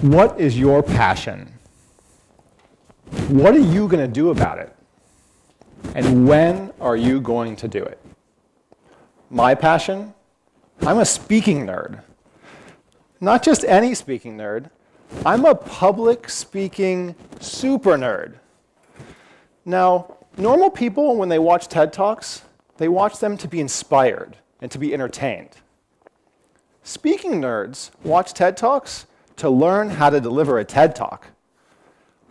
What is your passion? What are you going to do about it? And when are you going to do it? My passion? I'm a speaking nerd. Not just any speaking nerd. I'm a public speaking super nerd. Now, normal people, when they watch TED Talks, they watch them to be inspired and to be entertained. Speaking nerds watch TED Talks to learn how to deliver a TED Talk.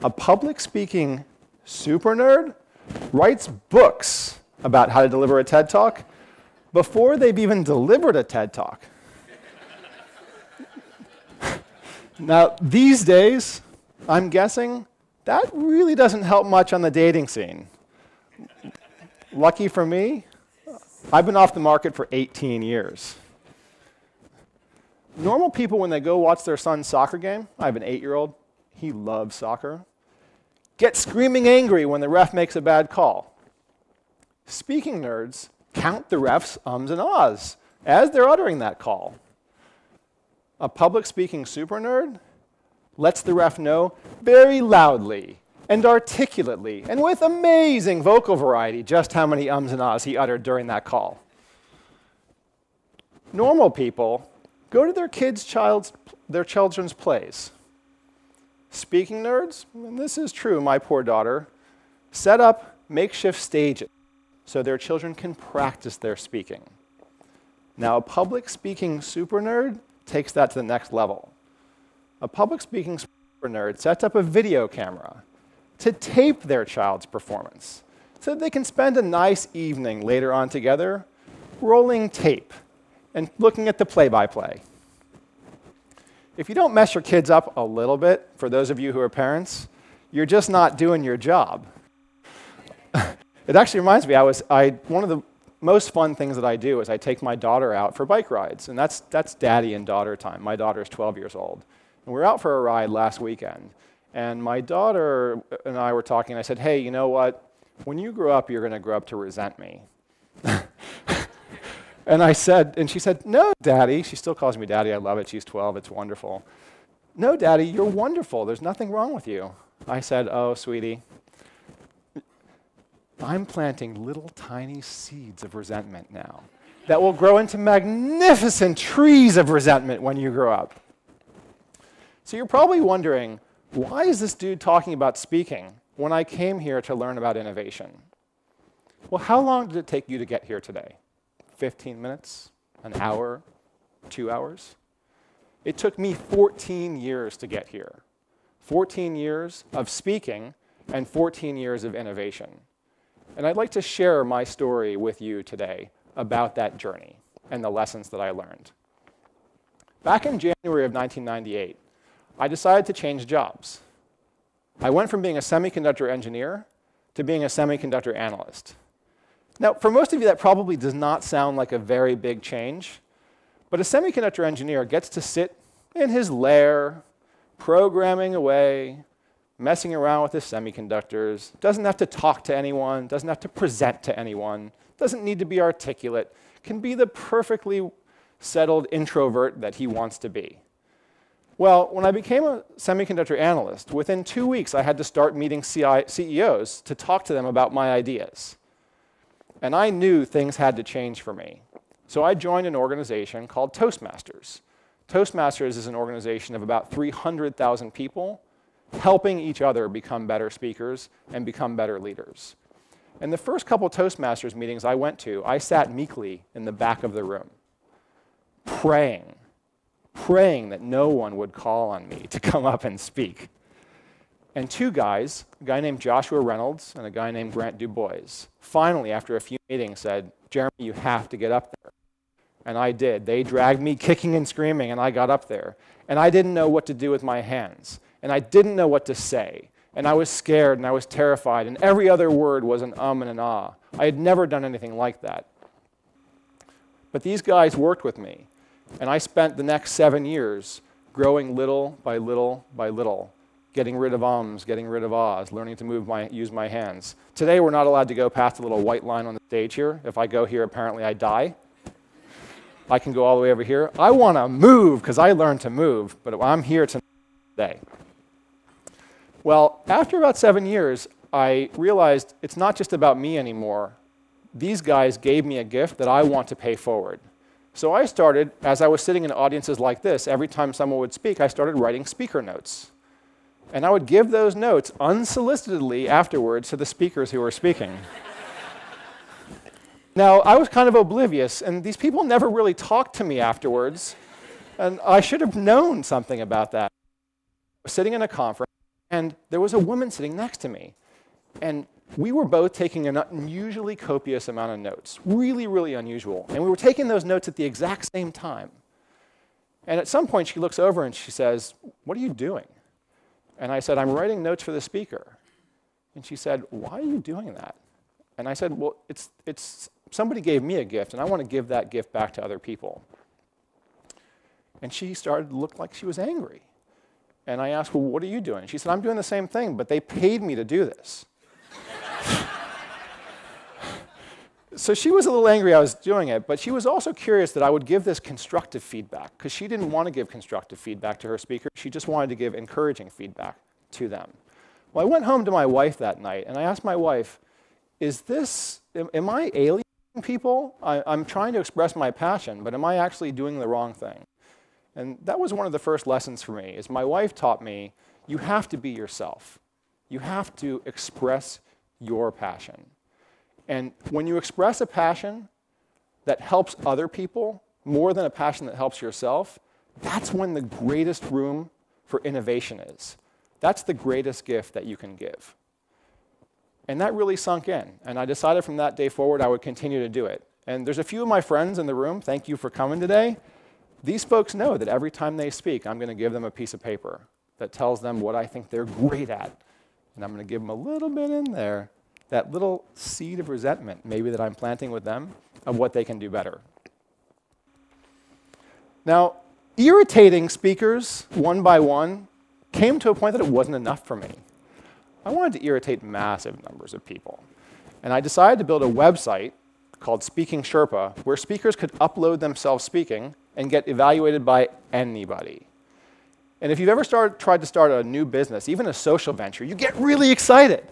A public speaking super nerd writes books about how to deliver a TED Talk before they've even delivered a TED Talk. Now, these days, I'm guessing that really doesn't help much on the dating scene. Lucky for me, I've been off the market for 18 years. Normal people, when they go watch their son's soccer game, I have an 8-year-old, he loves soccer, get screaming angry when the ref makes a bad call. Speaking nerds count the ref's ums and ahs as they're uttering that call. A public speaking super nerd lets the ref know very loudly and articulately and with amazing vocal variety just how many ums and ahs he uttered during that call. Normal people go to their children's plays. Speaking nerds, and this is true, my poor daughter, set up makeshift stages so their children can practice their speaking. Now, a public speaking super nerd takes that to the next level. A public speaking super nerd sets up a video camera to tape their child's performance so that they can spend a nice evening later on together rolling tape and looking at the play-by-play. If you don't mess your kids up a little bit, for those of you who are parents, you're just not doing your job. It actually reminds me, one of the most fun things that I do is I take my daughter out for bike rides, and that's daddy and daughter time. My daughter is 12 years old. And we were out for a ride last weekend, and my daughter and I were talking, and I said, hey, you know what? When you grow up, you're going to grow up to resent me. And she said, no, Daddy. She still calls me Daddy. I love it. She's 12. It's wonderful. No, Daddy, you're wonderful. There's nothing wrong with you. I said, oh, sweetie, I'm planting little tiny seeds of resentment now that will grow into magnificent trees of resentment when you grow up. So you're probably wondering, why is this dude talking about speaking when I came here to learn about innovation? Well, how long did it take you to get here today? 15 minutes, an hour, 2 hours? It took me 14 years to get here. 14 years of speaking and 14 years of innovation. And I'd like to share my story with you today about that journey and the lessons that I learned. Back in January of 1998, I decided to change jobs. I went from being a semiconductor engineer to being a semiconductor analyst. Now, for most of you, that probably does not sound like a very big change, but a semiconductor engineer gets to sit in his lair, programming away, messing around with his semiconductors, doesn't have to talk to anyone, doesn't have to present to anyone, doesn't need to be articulate, can be the perfectly settled introvert that he wants to be. Well, when I became a semiconductor analyst, within 2 weeks, I had to start meeting CEOs to talk to them about my ideas. And I knew things had to change for me. So I joined an organization called Toastmasters. Toastmasters is an organization of about 300,000 people helping each other become better speakers and become better leaders. And the first couple Toastmasters meetings I went to, I sat meekly in the back of the room, praying that no one would call on me to come up and speak. And two guys, a guy named Joshua Reynolds and a guy named Grant Dubois, finally, after a few meetings, said, Jeremy, you have to get up there. And I did. They dragged me kicking and screaming, and I got up there. And I didn't know what to do with my hands. And I didn't know what to say. And I was scared, and I was terrified, and every other word was an and an ah. I had never done anything like that. But these guys worked with me, and I spent the next 7 years growing little by little by little, getting rid of ums, getting rid of ahs, learning to use my hands. Today, we're not allowed to go past a little white line on the stage here. If I go here, apparently I die. I can go all the way over here. I want to move, because I learned to move, but I'm here to day. Well, after about 7 years, I realized it's not just about me anymore. These guys gave me a gift that I want to pay forward. So I started, as I was sitting in audiences like this, every time someone would speak, I started writing speaker notes. And I would give those notes unsolicitedly afterwards to the speakers who were speaking. Now, I was kind of oblivious, and these people never really talked to me afterwards, and I should have known something about that. I was sitting in a conference, and there was a woman sitting next to me, and we were both taking an unusually copious amount of notes, really, really unusual, and we were taking those notes at the exact same time. And at some point, she looks over and she says, "What are you doing?" And I said, "I'm writing notes for the speaker." And she said, "Why are you doing that?" And I said, "Well, somebody gave me a gift, and I want to give that gift back to other people." And she started to look like she was angry. And I asked, "Well, what are you doing?" She said, "I'm doing the same thing, but they paid me to do this." So she was a little angry I was doing it, but she was also curious that I would give this constructive feedback, because she didn't want to give constructive feedback to her speaker. She just wanted to give encouraging feedback to them. Well, I went home to my wife that night, and I asked my wife, am I alienating people? I'm trying to express my passion, but am I actually doing the wrong thing? And that was one of the first lessons for me, is my wife taught me, you have to be yourself. You have to express your passion. And when you express a passion that helps other people more than a passion that helps yourself, that's when the greatest room for innovation is. That's the greatest gift that you can give. And that really sunk in. And I decided from that day forward I would continue to do it. And there's a few of my friends in the room, thank you for coming today. These folks know that every time they speak, I'm going to give them a piece of paper that tells them what I think they're great at. And I'm going to give them a little bit in there, that little seed of resentment, maybe that I'm planting with them, of what they can do better. Now, irritating speakers one by one came to a point that it wasn't enough for me. I wanted to irritate massive numbers of people. And I decided to build a website called Speaking Sherpa, where speakers could upload themselves speaking and get evaluated by anybody. And if you've ever tried to start a new business, even a social venture, you get really excited.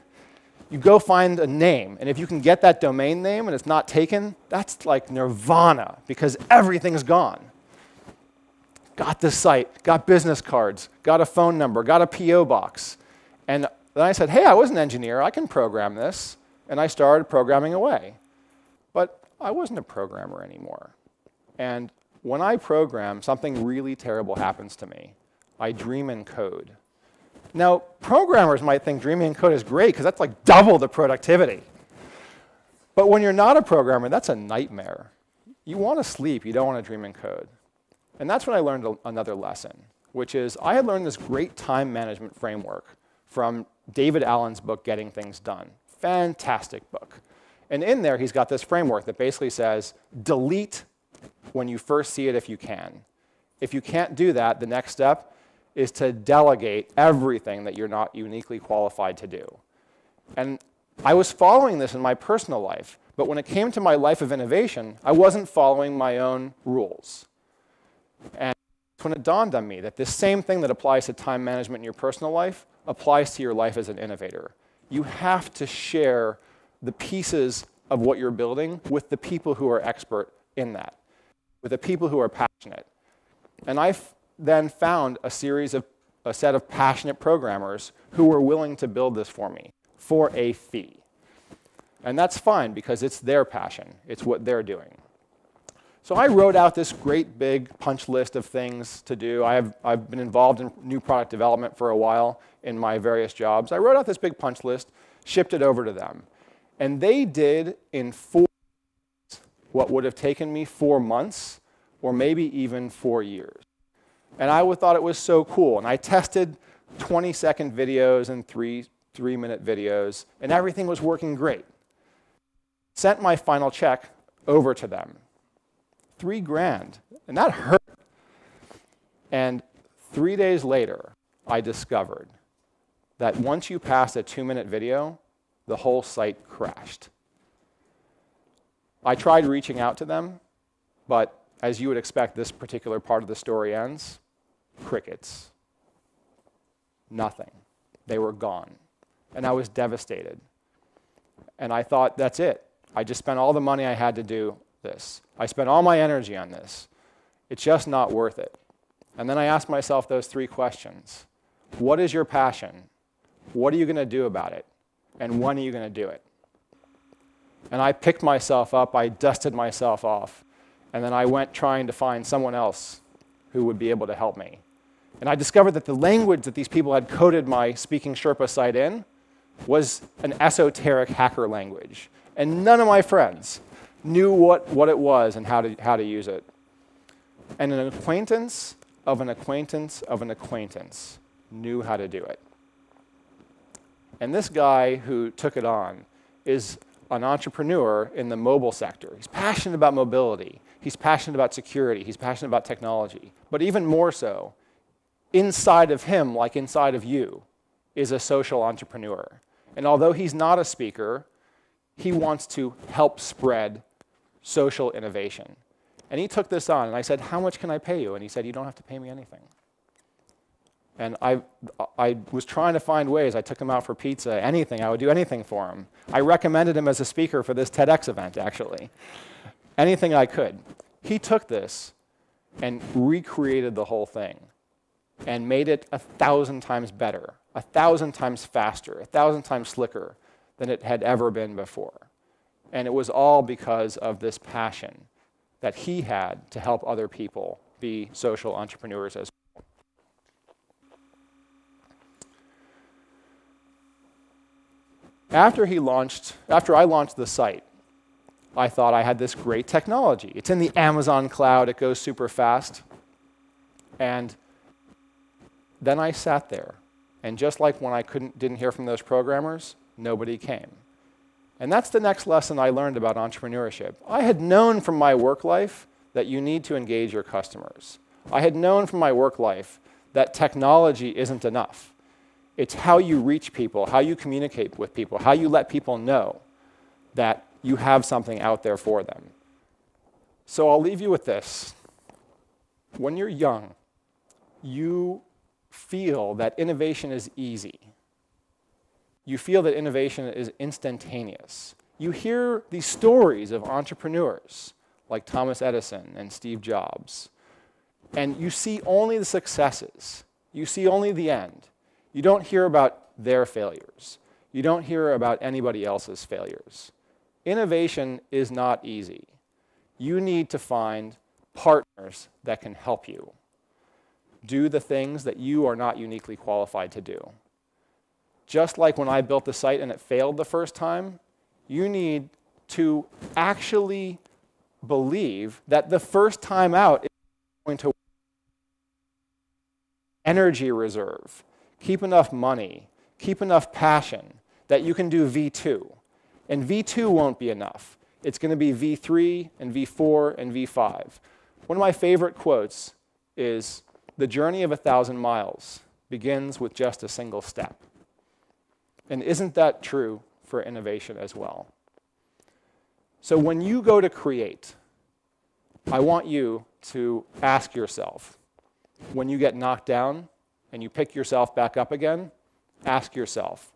You go find a name, and if you can get that domain name and it's not taken, that's like nirvana, because everything's gone. Got the site, got business cards, got a phone number, got a PO box. And then I said, hey, I was an engineer, I can program this. And I started programming away. But I wasn't a programmer anymore. And when I program, something really terrible happens to me. I dream in code. Now, programmers might think dreaming in code is great, because that's like double the productivity. But when you're not a programmer, that's a nightmare. You want to sleep, you don't want to dream in code. And that's when I learned another lesson, which is I had learned this great time management framework from David Allen's book, Getting Things Done. Fantastic book. And in there, he's got this framework that basically says, delete when you first see it if you can. If you can't do that, the next step is to delegate everything that you're not uniquely qualified to do. And I was following this in my personal life, but when it came to my life of innovation, I wasn't following my own rules. And that's when it dawned on me that this same thing that applies to time management in your personal life applies to your life as an innovator. You have to share the pieces of what you're building with the people who are expert in that, with the people who are passionate. And I've then found a set of passionate programmers who were willing to build this for me for a fee. And that's fine, because it's their passion. It's what they're doing. So I wrote out this great big punch list of things to do. I've been involved in new product development for a while in my various jobs. I wrote out this big punch list, shipped it over to them. And they did in 4 days what would have taken me 4 months, or maybe even 4 years. And I thought it was so cool. And I tested 20-second videos and three-minute videos, and everything was working great. Sent my final check over to them. $3,000, and that hurt. And 3 days later, I discovered that once you passed a 2-minute video, the whole site crashed. I tried reaching out to them, but as you would expect, this particular part of the story ends. Crickets. Nothing. They were gone. And I was devastated. And I thought, that's it. I just spent all the money I had to do this. I spent all my energy on this. It's just not worth it. And then I asked myself those 3 questions. What is your passion? What are you going to do about it? And when are you going to do it? And I picked myself up, I dusted myself off, and then I went trying to find someone else who would be able to help me. And I discovered that the language that these people had coded my Speaking Sherpa site in was an esoteric hacker language. And none of my friends knew what it was and how to use it. And an acquaintance of an acquaintance of an acquaintance knew how to do it. And this guy who took it on is an entrepreneur in the mobile sector. He's passionate about mobility. He's passionate about security. He's passionate about technology. But even more so, inside of him, like inside of you, is a social entrepreneur. And although he's not a speaker, he wants to help spread social innovation. And he took this on, and I said, how much can I pay you? And he said, you don't have to pay me anything. And I was trying to find ways. I took him out for pizza, anything. I would do anything for him. I recommended him as a speaker for this TEDx event, actually. Anything I could. He took this and recreated the whole thing and made it 1,000 times better, 1,000 times faster, 1,000 times slicker than it had ever been before. And it was all because of this passion that he had to help other people be social entrepreneurs as well. After I launched the site, I thought I had this great technology. It's in the Amazon cloud, it goes super fast. And then I sat there, and just like when I didn't hear from those programmers, nobody came. And that's the next lesson I learned about entrepreneurship. I had known from my work life that you need to engage your customers. I had known from my work life that technology isn't enough. It's how you reach people, how you communicate with people, how you let people know that you have something out there for them. So I'll leave you with this. When you're young, you feel that innovation is easy. You feel that innovation is instantaneous. You hear these stories of entrepreneurs like Thomas Edison and Steve Jobs, and you see only the successes. You see only the end. You don't hear about their failures. You don't hear about anybody else's failures. Innovation is not easy. You need to find partners that can help you do the things that you are not uniquely qualified to do. Just like when I built the site and it failed the first time, you need to actually believe that the first time out is going to work. Energy reserve. Keep enough money, keep enough passion that you can do V2. And V2 won't be enough. It's going to be V3 and V4 and V5. One of my favorite quotes is, "The journey of 1,000 miles begins with just a single step." And isn't that true for innovation as well? So when you go to create, I want you to ask yourself, when you get knocked down and you pick yourself back up again, ask yourself,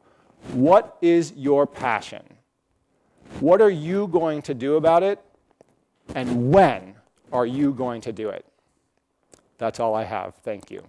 what is your passion? What are you going to do about it? And when are you going to do it? That's all I have. Thank you.